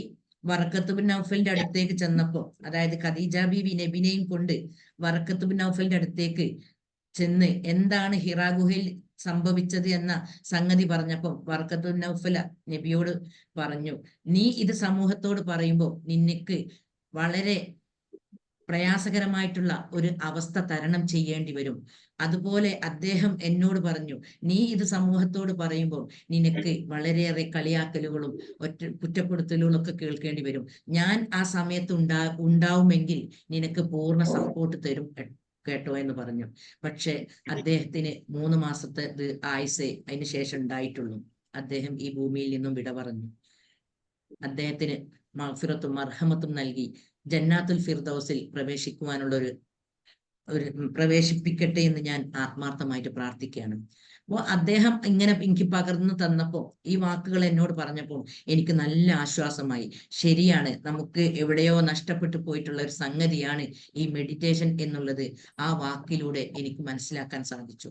വറക്കത്ത് ബിൻ നൗഫലിന്റെ അടുത്തേക്ക് ചെന്നപ്പോ, അതായത് ഖദീജ ബീവി നബിനെയും കൊണ്ട് വറക്കത്ത് ബിൻ നൗഫലിന്റെ അടുത്തേക്ക് ചെന്ന് എന്താണ് ഹിറാ ഗുഹയിൽ സംഭവിച്ചത് എന്ന സംഗതി പറഞ്ഞപ്പോൾ വറക്കത്ത് ബിൻ നൗഫൽ നബിയോട് പറഞ്ഞു, നീ ഇത് സമൂഹത്തോട് പറയുമ്പോൾ നിനക്ക് വളരെ പ്രയാസകരമായിട്ടുള്ള ഒരു അവസ്ഥ തരണം ചെയ്യേണ്ടി വരും. അതുപോലെ അദ്ദേഹം എന്നോട് പറഞ്ഞു, നീ ഇത് സമൂഹത്തോട് പറയുമ്പോൾ നിനക്ക് വളരെയേറെ കളിയാക്കലുകളും കുറ്റപ്പെടുത്തലുകളും ഒക്കെ കേൾക്കേണ്ടി വരും. ഞാൻ ആ സമയത്ത് ഉണ്ടാവുമെങ്കിൽ നിനക്ക് പൂർണ്ണ സപ്പോർട്ട് തരും കേട്ടോ എന്ന് പറഞ്ഞു. പക്ഷെ അദ്ദേഹത്തിന് 3 മാസത്തെ ആയുസേ അതിന് ശേഷം ഉണ്ടായിട്ടുള്ളൂ. അദ്ദേഹം ഈ ഭൂമിയിൽ നിന്നും വിട പറഞ്ഞു. അദ്ദേഹത്തിന് മഗ്ഫിറത്തും മർഹമത്തും നൽകി ജന്നാത്തുൽ ഫിർദൗസിൽ പ്രവേശിക്കുവാനുള്ള പ്രവേശിപ്പിക്കട്ടെ എന്ന് ഞാൻ ആത്മാർത്ഥമായിട്ട് പ്രാർത്ഥിക്കുകയാണ്. അപ്പോൾ അദ്ദേഹം ഇങ്ങനെ എനിക്ക് പകർന്നു തന്നപ്പോൾ, ഈ വാക്കുകൾ എന്നോട് പറഞ്ഞപ്പോൾ എനിക്ക് നല്ല ആശ്വാസമായി. ശരിയാണ്, നമുക്ക് എവിടെയോ നഷ്ടപ്പെട്ടു പോയിട്ടുള്ള ഒരു സംഗതിയാണ് ഈ മെഡിറ്റേഷൻ എന്നുള്ളത് ആ വാക്കിലൂടെ എനിക്ക് മനസ്സിലാക്കാൻ സാധിച്ചു.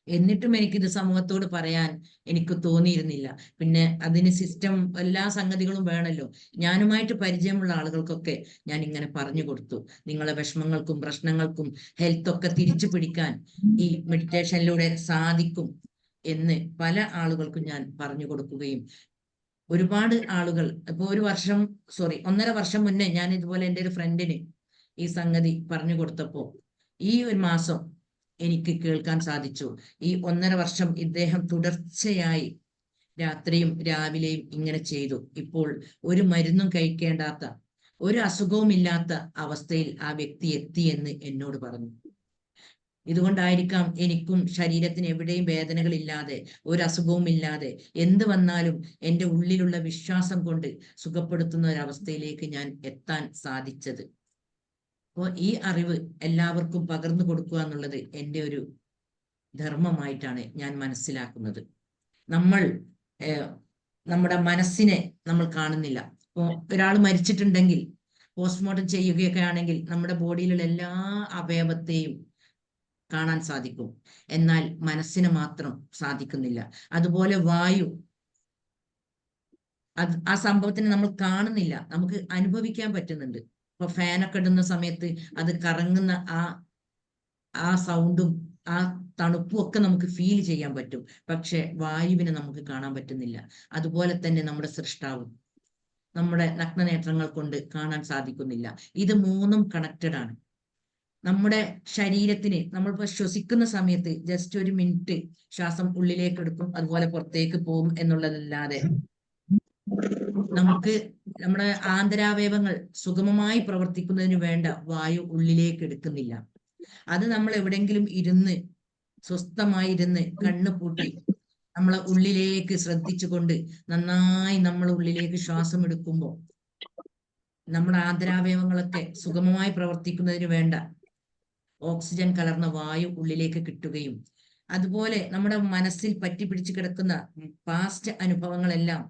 എന്നിട്ടും എനിക്കിത് സമൂഹത്തോട് പറയാൻ എനിക്ക് തോന്നിയിരുന്നില്ല. പിന്നെ അതിന് സിസ്റ്റം എല്ലാ സംഗതികളും വേണമല്ലോ. ഞാനുമായിട്ട് പരിചയമുള്ള ആളുകൾക്കൊക്കെ ഞാൻ ഇങ്ങനെ പറഞ്ഞു കൊടുത്തു, നിങ്ങളെ വിഷമങ്ങൾക്കും പ്രശ്നങ്ങൾക്കും ഹെൽത്ത് ഒക്കെ തിരിച്ചു പിടിക്കാൻ ഈ മെഡിറ്റേഷനിലൂടെ സാധിക്കും എന്ന് പല ആളുകൾക്കും ഞാൻ പറഞ്ഞു കൊടുക്കുകയും ഒരുപാട് ആളുകൾ ഇപ്പൊ 1.5 വർഷം മുന്നേ ഞാൻ ഇതുപോലെ എൻ്റെ ഒരു ഫ്രണ്ടിന് ഈ സംഗതി പറഞ്ഞു കൊടുത്തപ്പോ ഈ ഒരു മാസം എനിക്ക് കേൾക്കാൻ സാധിച്ചു. ഈ 1.5 വർഷം ഇദ്ദേഹം തുടർച്ചയായി രാത്രിയും രാവിലെയും ഇങ്ങനെ ചെയ്തു. ഇപ്പോൾ ഒരു മരുന്നും കഴിക്കേണ്ടാത്ത, ഒരു അസുഖവും ഇല്ലാത്ത അവസ്ഥയിൽ ആ വ്യക്തി എത്തി എന്ന് എന്നോട് പറഞ്ഞു. ഇതുകൊണ്ടായിരിക്കാം എനിക്കും ശരീരത്തിന് എവിടെയും വേദനകൾ ഇല്ലാതെ, ഒരു അസുഖവും ഇല്ലാതെ, എന്ത് വന്നാലും എൻ്റെ ഉള്ളിലുള്ള വിശ്വാസം കൊണ്ട് സുഖപ്പെടുത്തുന്ന ഒരവസ്ഥയിലേക്ക് ഞാൻ എത്താൻ സാധിച്ചത്. അപ്പോൾ ഈ അറിവ് എല്ലാവർക്കും പകർന്നു കൊടുക്കുക എന്നുള്ളത് എൻ്റെ ഒരു ധർമ്മമായിട്ടാണ് ഞാൻ മനസ്സിലാക്കുന്നത്. നമ്മൾ നമ്മുടെ മനസ്സിനെ നമ്മൾ കാണുന്നില്ല. ഇപ്പോൾ ഒരാൾ മരിച്ചിട്ടുണ്ടെങ്കിൽ പോസ്റ്റ്മോർട്ടം ചെയ്യുകയൊക്കെ ആണെങ്കിൽ നമ്മുടെ ബോഡിയിലുള്ള എല്ലാ അവയവത്തെയും കാണാൻ സാധിക്കും, എന്നാൽ മനസ്സിന് മാത്രം സാധിക്കുന്നില്ല. അതുപോലെ വായു, ആ സംഭവത്തിന് നമ്മൾ കാണുന്നില്ല, നമുക്ക് അനുഭവിക്കാൻ പറ്റുന്നുണ്ട്. ഇപ്പൊ ഫാനൊക്കെ ഇടുന്ന സമയത്ത് അത് കറങ്ങുന്ന ആ സൗണ്ടും ആ തണുപ്പും ഒക്കെ നമുക്ക് ഫീൽ ചെയ്യാൻ പറ്റും. പക്ഷെ വായുവിനെ നമുക്ക് കാണാൻ പറ്റുന്നില്ല. അതുപോലെ തന്നെ നമ്മുടെ സൃഷ്ടാവും നമ്മുടെ നഗ്നനേത്രങ്ങൾ കൊണ്ട് കാണാൻ സാധിക്കുന്നില്ല. ഇത് മൂന്നും കണക്റ്റഡ് ആണ്. നമ്മുടെ ശരീരത്തിന് നമ്മളിപ്പോ ശ്വസിക്കുന്ന സമയത്ത് ജസ്റ്റ് ഒരു മിനിറ്റ് ശ്വാസം ഉള്ളിലേക്ക് എടുക്കും, അതുപോലെ പുറത്തേക്ക് പോകും എന്നുള്ളതല്ലാതെ നമുക്ക് നമ്മുടെ ആന്തരാവയവങ്ങൾ സുഗമമായി പ്രവർത്തിക്കുന്നതിന് വേണ്ട വായു ഉള്ളിലേക്ക് എടുക്കുന്നില്ല. അത് നമ്മൾ എവിടെങ്കിലും ഇരുന്ന് സ്വസ്ഥമായിരുന്ന് കണ്ണ് പൂട്ടി നമ്മളെ ഉള്ളിലേക്ക് ശ്രദ്ധിച്ചുകൊണ്ട് നന്നായി നമ്മൾ ഉള്ളിലേക്ക് ശ്വാസം എടുക്കുമ്പോൾ നമ്മുടെ ആന്തരാവയവങ്ങളൊക്കെ സുഗമമായി പ്രവർത്തിക്കുന്നതിന് വേണ്ട ഓക്സിജൻ കലർന്ന വായു ഉള്ളിലേക്ക് കിട്ടുകയും, അതുപോലെ നമ്മുടെ മനസ്സിൽ പറ്റിപ്പിടിച്ച് കിടക്കുന്ന പാസ്റ്റ് അനുഭവങ്ങളെല്ലാം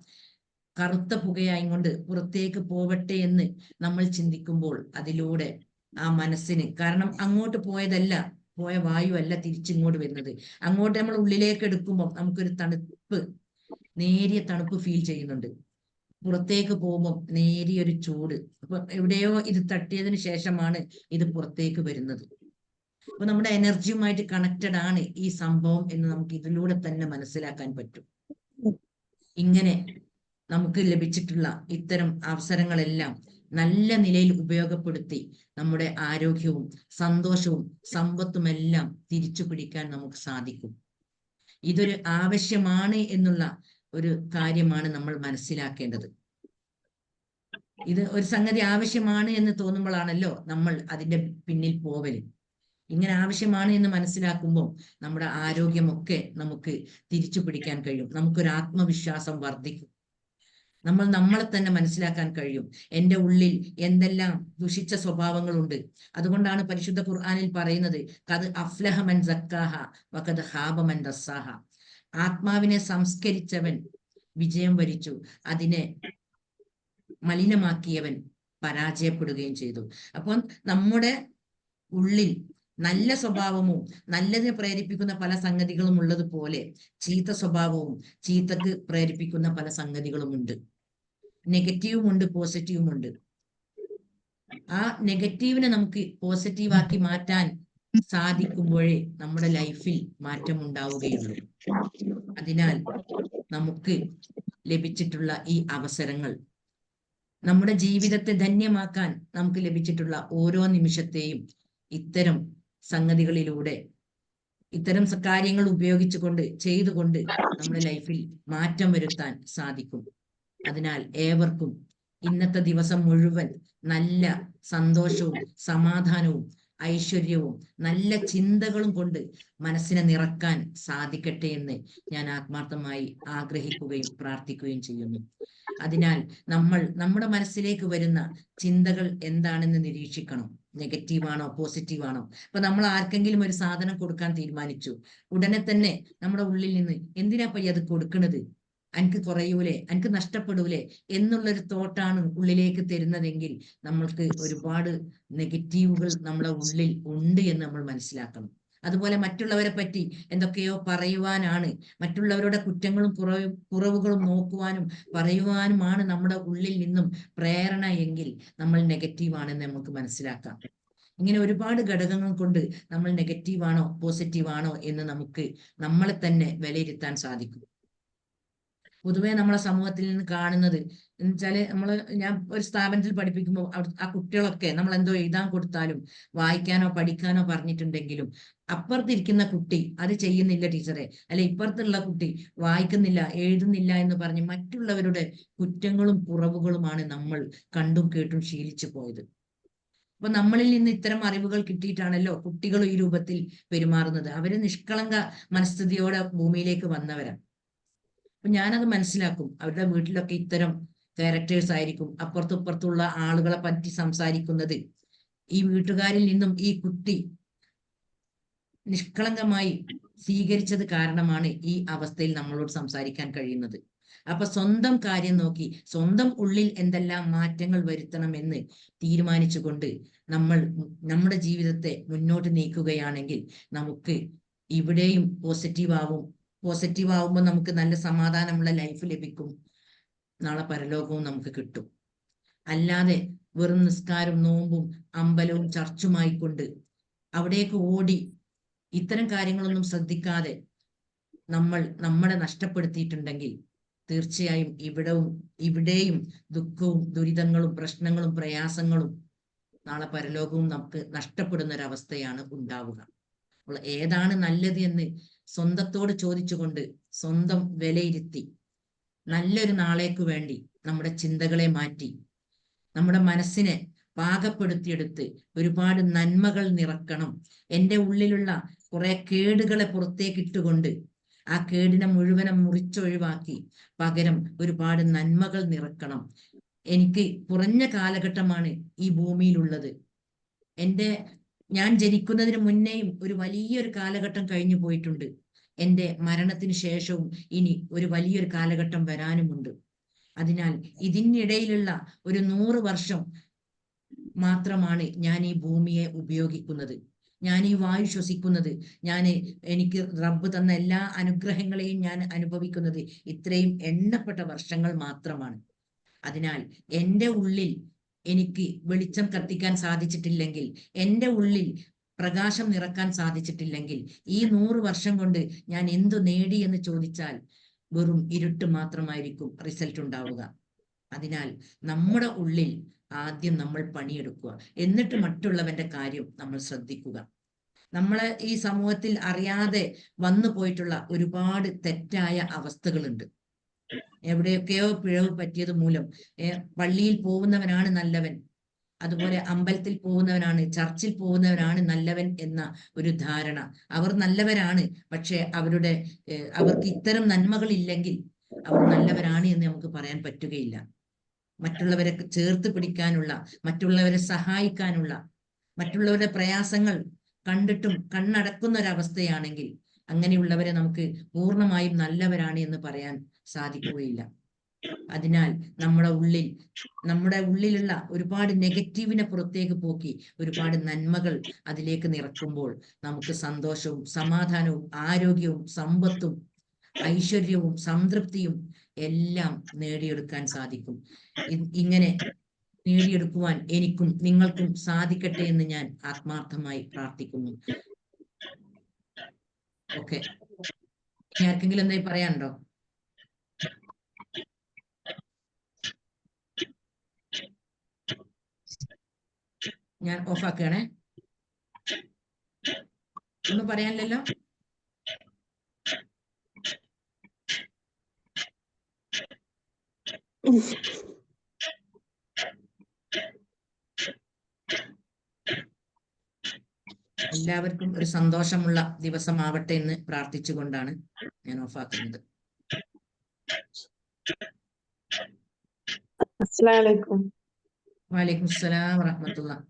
കറുത്ത പുകയായി കൊണ്ട് പുറത്തേക്ക് പോവട്ടെ എന്ന് നമ്മൾ ചിന്തിക്കുമ്പോൾ അതിലൂടെ ആ മനസ്സിന്, കാരണം അങ്ങോട്ട് പോയ വായു അല്ല തിരിച്ചിങ്ങോട്ട് വരുന്നത്, അങ്ങോട്ട് നമ്മൾ ഉള്ളിലേക്ക് എടുക്കുമ്പോൾ നമുക്കൊരു നേരിയ തണുപ്പ് ഫീൽ ചെയ്യുന്നുണ്ട്. പുറത്തേക്ക് പോകുമ്പോൾ നേരിയൊരു ചൂട്. അപ്പൊ എവിടെയോ ഇത് തട്ടിയതിന് ശേഷമാണ് ഇത് പുറത്തേക്ക് വരുന്നത്. അപ്പൊ നമ്മുടെ എനർജിയുമായിട്ട് കണക്റ്റഡ് ആണ് ഈ സംഭവം എന്ന് നമുക്ക് ഇതിലൂടെ തന്നെ മനസ്സിലാക്കാൻ പറ്റും. ഇങ്ങനെ നമുക്ക് ലഭിച്ചിട്ടുള്ള ഇത്തരം അവസരങ്ങളെല്ലാം നല്ല നിലയിൽ ഉപയോഗപ്പെടുത്തി നമ്മുടെ ആരോഗ്യവും സന്തോഷവും സമ്പത്തുമെല്ലാം തിരിച്ചു പിടിക്കാൻ നമുക്ക് സാധിക്കും. ഇതൊരു ആവശ്യമാണ് എന്നുള്ള ഒരു കാര്യമാണ് നമ്മൾ മനസ്സിലാക്കേണ്ടത്. ഇത് ഒരു സംഗതി ആവശ്യമാണ് എന്ന് തോന്നുമ്പോഴാണല്ലോ നമ്മൾ അതിന്റെ പിന്നിൽ പോവല്. ഇങ്ങനെ ആവശ്യമാണ് എന്ന് മനസ്സിലാക്കുമ്പോൾ നമ്മുടെ ആരോഗ്യമൊക്കെ നമുക്ക് തിരിച്ചു പിടിക്കാൻ കഴിയും. നമുക്കൊരു ആത്മവിശ്വാസം വർദ്ധിക്കും. നമ്മളെ തന്നെ മനസ്സിലാക്കാൻ കഴിയും, എൻ്റെ ഉള്ളിൽ എന്തെല്ലാം ദുഷിച്ച സ്വഭാവങ്ങളുണ്ട്. അതുകൊണ്ടാണ് പരിശുദ്ധ ഖുർആനിൽ പറയുന്നത്, ഖദ് അഫ്ലഹ മൻ സക്കാഹ വഖദ് ഖാബ മൻ ദസ്സാഹ. ആത്മാവിനെ സംസ്കരിച്ചവൻ വിജയം വരിച്ചു, അതിനെ മലിനമാക്കിയവൻ പരാജയപ്പെടുകയും ചെയ്തു. അപ്പോൾ നമ്മുടെ ഉള്ളിൽ നല്ല സ്വഭാവവും നല്ലതിനെ പ്രേരിപ്പിക്കുന്ന പല സംഗതികളും ഉള്ളതുപോലെ ചീത്ത സ്വഭാവവും ചീത്തക്ക് പ്രേരിപ്പിക്കുന്ന പല സംഗതികളുമുണ്ട്. നെഗറ്റീവും ഉണ്ട്, പോസിറ്റീവും ഉണ്ട്. ആ നെഗറ്റീവിനെ നമുക്ക് പോസിറ്റീവാക്കി മാറ്റാൻ സാധിക്കുമ്പോഴേ നമ്മുടെ ലൈഫിൽ മാറ്റം ഉണ്ടാവുകയുള്ളൂ. അതിനാൽ നമുക്ക് ലഭിച്ചിട്ടുള്ള ഈ അവസരങ്ങൾ, നമ്മുടെ ജീവിതത്തെ ധന്യമാക്കാൻ നമുക്ക് ലഭിച്ചിട്ടുള്ള ഓരോ നിമിഷത്തെയും ഇത്തരം സംഗതികളിലൂടെ, ഇത്തരം കാര്യങ്ങൾ ചെയ്തുകൊണ്ട് നമ്മുടെ ലൈഫിൽ മാറ്റം വരുത്താൻ സാധിക്കും. അതിനാൽ ഏവർക്കും ഇന്നത്തെ ദിവസം മുഴുവൻ നല്ല സന്തോഷവും സമാധാനവും ഐശ്വര്യവും നല്ല ചിന്തകളും കൊണ്ട് മനസ്സിനെ നിറക്കാൻ സാധിക്കട്ടെ എന്ന് ഞാൻ ആത്മാർത്ഥമായി ആഗ്രഹിക്കുകയും പ്രാർത്ഥിക്കുകയും ചെയ്യുന്നു. അതിനാൽ നമ്മുടെ മനസ്സിലേക്ക് വരുന്ന ചിന്തകൾ എന്താണെന്ന് നിരീക്ഷിക്കണം. നെഗറ്റീവാണോ പോസിറ്റീവാണോ? ഇപ്പൊ നമ്മൾ ആർക്കെങ്കിലും ഒരു സാധനം കൊടുക്കാൻ തീരുമാനിച്ചു, ഉടനെ തന്നെ നമ്മുടെ ഉള്ളിൽ നിന്ന് എന്തിനാ പയ്യ അത് കൊടുക്കണത്, എനിക്ക് കുറയൂലേ, എനിക്ക് നഷ്ടപ്പെടൂലേ എന്നുള്ളൊരു തോട്ടാണ് ഉള്ളിലേക്ക് തരുന്നതെങ്കിൽ നമ്മൾക്ക് ഒരുപാട് നെഗറ്റീവുകൾ നമ്മളെ ഉള്ളിൽ ഉണ്ട് എന്ന് നമ്മൾ മനസ്സിലാക്കണം. അതുപോലെ മറ്റുള്ളവരെ പറ്റി എന്തൊക്കെയോ പറയുവാനാണ്, മറ്റുള്ളവരുടെ കുറ്റങ്ങളും കുറവുകളും നോക്കുവാനും പറയുവാനുമാണ് നമ്മുടെ ഉള്ളിൽ നിന്നും പ്രേരണ എങ്കിൽ നമ്മൾ നെഗറ്റീവ് ആണെന്ന് നമുക്ക് മനസ്സിലാക്കാം. ഇങ്ങനെ ഒരുപാട് ഘടകങ്ങൾ കൊണ്ട് നമ്മൾ നെഗറ്റീവ് ആണോ പോസിറ്റീവ് ആണോ എന്ന് നമുക്ക് നമ്മളെ തന്നെ വിലയിരുത്താൻ സാധിക്കും. പൊതുവെ നമ്മളെ സമൂഹത്തിൽ നിന്ന് കാണുന്നത് എന്ന് വെച്ചാല് ഞാൻ ഒരു സ്ഥാപനത്തിൽ പഠിപ്പിക്കുമ്പോൾ ആ കുട്ടികളൊക്കെ നമ്മൾ എന്തോ എഴുതാൻ കൊടുത്താലും വായിക്കാനോ പഠിക്കാനോ പറഞ്ഞിട്ടുണ്ടെങ്കിലും അപ്പുറത്തിരിക്കുന്ന കുട്ടി അത് ചെയ്യുന്നില്ല ടീച്ചറെ, അല്ലെ ഇപ്പുറത്തുള്ള കുട്ടി വായിക്കുന്നില്ല എഴുതുന്നില്ല എന്ന് പറഞ്ഞ് മറ്റുള്ളവരുടെ കുറ്റങ്ങളും കുറവുകളുമാണ് നമ്മൾ കണ്ടും കേട്ടും ശീലിച്ചു പോയത്. അപ്പൊ നമ്മളിൽ നിന്ന് ഇത്തരം അറിവുകൾ കിട്ടിയിട്ടാണല്ലോ കുട്ടികൾ ഈ രൂപത്തിൽ പെരുമാറുന്നത്. അവര് നിഷ്കളങ്ക മനസ്ഥിതിയോടെ ഭൂമിയിലേക്ക് വന്നവരാ. അപ്പൊ ഞാനത് മനസ്സിലാക്കും. അവരുടെ വീട്ടിലൊക്കെ ഇത്തരം ക്യാരക്ടേഴ്സ് ആയിരിക്കും. അപ്പുറത്തുള്ള ആളുകളെ പറ്റി സംസാരിക്കുന്നത് ഈ വീട്ടുകാരിൽ നിന്നും ഈ കുട്ടി നിഷ്കളങ്കമായി സ്വീകരിച്ചത് കാരണമാണ് ഈ അവസ്ഥയിൽ നമ്മളോട് സംസാരിക്കാൻ കഴിയുന്നത്. അപ്പൊ സ്വന്തം കാര്യം നോക്കി സ്വന്തം ഉള്ളിൽ എന്തെല്ലാം മാറ്റങ്ങൾ വരുത്തണമെന്ന് തീരുമാനിച്ചുകൊണ്ട് നമ്മൾ നമ്മുടെ ജീവിതത്തെ മുന്നോട്ട് നീക്കുകയാണെങ്കിൽ നമുക്ക് ഇവിടെയും പോസിറ്റീവ് ആവുമ്പോൾ നമുക്ക് നല്ല സമാധാനമുള്ള ലൈഫ് ലഭിക്കും. നാളെ പരലോകവും നമുക്ക് കിട്ടും. അല്ലാതെ വെറും നിസ്കാരവും നോമ്പും അമ്പലവും ചർച്ചുമായിക്കൊണ്ട് അവിടേക്ക് ഓടി ഇത്തരം കാര്യങ്ങളൊന്നും ശ്രദ്ധിക്കാതെ നമ്മളെ നഷ്ടപ്പെടുത്തിയിട്ടുണ്ടെങ്കിൽ തീർച്ചയായും ഇവിടെയും ദുഃഖവും ദുരിതങ്ങളും പ്രശ്നങ്ങളും പ്രയാസങ്ങളും നാളെ പരലോകവും നമുക്ക് നഷ്ടപ്പെടുന്ന ഒരവസ്ഥയാണ് ഉണ്ടാവുക. അപ്പോൾ ഏതാണ് നല്ലത് എന്ന് സ്വന്തത്തോട് ചോദിച്ചുകൊണ്ട് സ്വന്തം വിലയിരുത്തി നല്ലൊരു നാളേക്ക് വേണ്ടി നമ്മുടെ ചിന്തകളെ മാറ്റി നമ്മുടെ മനസ്സിനെ പാകപ്പെടുത്തിയെടുത്ത് ഒരുപാട് നന്മകൾ നിറക്കണം. എൻ്റെ ഉള്ളിലുള്ള കുറെ കേടുകളെ പുറത്തേക്ക് ഇട്ടുകൊണ്ട് ആ കേടിനെ മുഴുവനും മുറിച്ചൊഴിവാക്കി പകരം ഒരുപാട് നന്മകൾ നിറക്കണം. എനിക്ക് കുറഞ്ഞ കാലഘട്ടമാണ് ഈ ഭൂമിയിലുള്ളത്. ഞാൻ ജനിക്കുന്നതിന് മുന്നേയും ഒരു വലിയൊരു കാലഘട്ടം കഴിഞ്ഞു പോയിട്ടുണ്ട്. എൻ്റെ മരണത്തിന് ശേഷവും ഇനി ഒരു വലിയൊരു കാലഘട്ടം വരാനുമുണ്ട്. അതിനാൽ ഇതിനിടയിലുള്ള ഒരു 100 വർഷം മാത്രമാണ് ഞാൻ ഈ ഭൂമിയെ ഉപയോഗിക്കുന്നത്. ഞാൻ ഈ വായു ശ്വസിക്കുന്നത്, എനിക്ക് റബ്ബ് തന്ന എല്ലാ അനുഗ്രഹങ്ങളെയും ഞാൻ അനുഭവിക്കുന്നത് ഇത്രയും എണ്ണപ്പെട്ട വർഷങ്ങൾ മാത്രമാണ്. അതിനാൽ എൻ്റെ ഉള്ളിൽ എനിക്ക് വെളിച്ചം കത്തിക്കാൻ സാധിച്ചിട്ടില്ലെങ്കിൽ, എൻ്റെ ഉള്ളിൽ പ്രകാശം നിറക്കാൻ സാധിച്ചിട്ടില്ലെങ്കിൽ ഈ 100 വർഷം കൊണ്ട് ഞാൻ എന്തു നേടി എന്ന് ചോദിച്ചാൽ വെറും ഇരുട്ട് മാത്രമായിരിക്കും റിസൾട്ട് ഉണ്ടാവുക. അതിനാൽ നമ്മുടെ ഉള്ളിൽ ആദ്യം നമ്മൾ പണിയെടുക്കുക, എന്നിട്ട് മറ്റുള്ളവന്റെ കാര്യം നമ്മൾ ശ്രദ്ധിക്കുക. നമ്മളെ ഈ സമൂഹത്തിൽ അറിയാതെ വന്നു പോയിട്ടുള്ള ഒരുപാട് തെറ്റായ അവസ്ഥകളുണ്ട്. എവിടെയൊക്കെയോ പിഴവ് പറ്റിയത് മൂലം പള്ളിയിൽ പോകുന്നവനാണ് നല്ലവൻ, അതുപോലെ അമ്പലത്തിൽ പോകുന്നവനാണ്, ചർച്ചിൽ പോകുന്നവനാണ് നല്ലവൻ എന്ന ഒരു ധാരണ. അവർ നല്ലവരാണ്, പക്ഷെ അവർക്ക് ഇത്തരം നന്മകൾ ഇല്ലെങ്കിൽ അവർ നല്ലവരാണ് എന്ന് നമുക്ക് പറയാൻ പറ്റുകയില്ല. മറ്റുള്ളവരെ ചേർത്ത് പിടിക്കാനുള്ള, മറ്റുള്ളവരെ സഹായിക്കാനുള്ള, മറ്റുള്ളവരുടെ പ്രയാസങ്ങൾ കണ്ടിട്ടും കണ്ണടക്കുന്ന ഒരവസ്ഥയാണെങ്കിൽ അങ്ങനെയുള്ളവരെ നമുക്ക് പൂർണ്ണമായും നല്ലവരാണ് എന്ന് പറയാൻ സാധിക്കുകയില്ല. അതിനാൽ നമ്മുടെ ഉള്ളിലുള്ള ഒരുപാട് നെഗറ്റീവിനെ പുറത്തേക്ക് പോക്കി ഒരുപാട് നന്മകൾ അതിലേക്ക് നിറക്കുമ്പോൾ നമുക്ക് സന്തോഷവും സമാധാനവും ആരോഗ്യവും സമ്പത്തും ഐശ്വര്യവും സംതൃപ്തിയും എല്ലാം നേടിയെടുക്കാൻ സാധിക്കും. ഇങ്ങനെ നേടിയെടുക്കുവാൻ എനിക്കും നിങ്ങൾക്കും സാധിക്കട്ടെ എന്ന് ഞാൻ ആത്മാർത്ഥമായി പ്രാർത്ഥിക്കുന്നു. ഓക്കെ, ഇനി ആർക്കെങ്കിലും എന്തായി പറയാനുണ്ടോ? ഞാൻ ഓഫാക്കുകയാണേ. ഒന്നും പറയാനില്ലല്ലോ? എല്ലാവർക്കും ഒരു സന്തോഷമുള്ള ദിവസമാവട്ടെ എന്ന് പ്രാർത്ഥിച്ചുകൊണ്ടാണ് ഞാൻ ഓഫാക്കുന്നത്. അസ്സലാമു വലൈക്കും അസ്സലാം വറഹ്മത്തുള്ളാഹി.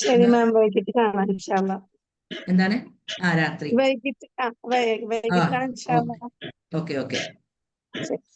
ശരി മാം, വൈകിട്ട് കാണാം ഇൻഷാ അല്ലാഹ്. എന്താണ്? രാത്രി വൈകിട്ട് കാണാം ഇൻഷാ അല്ലാഹ്. ഓക്കെ.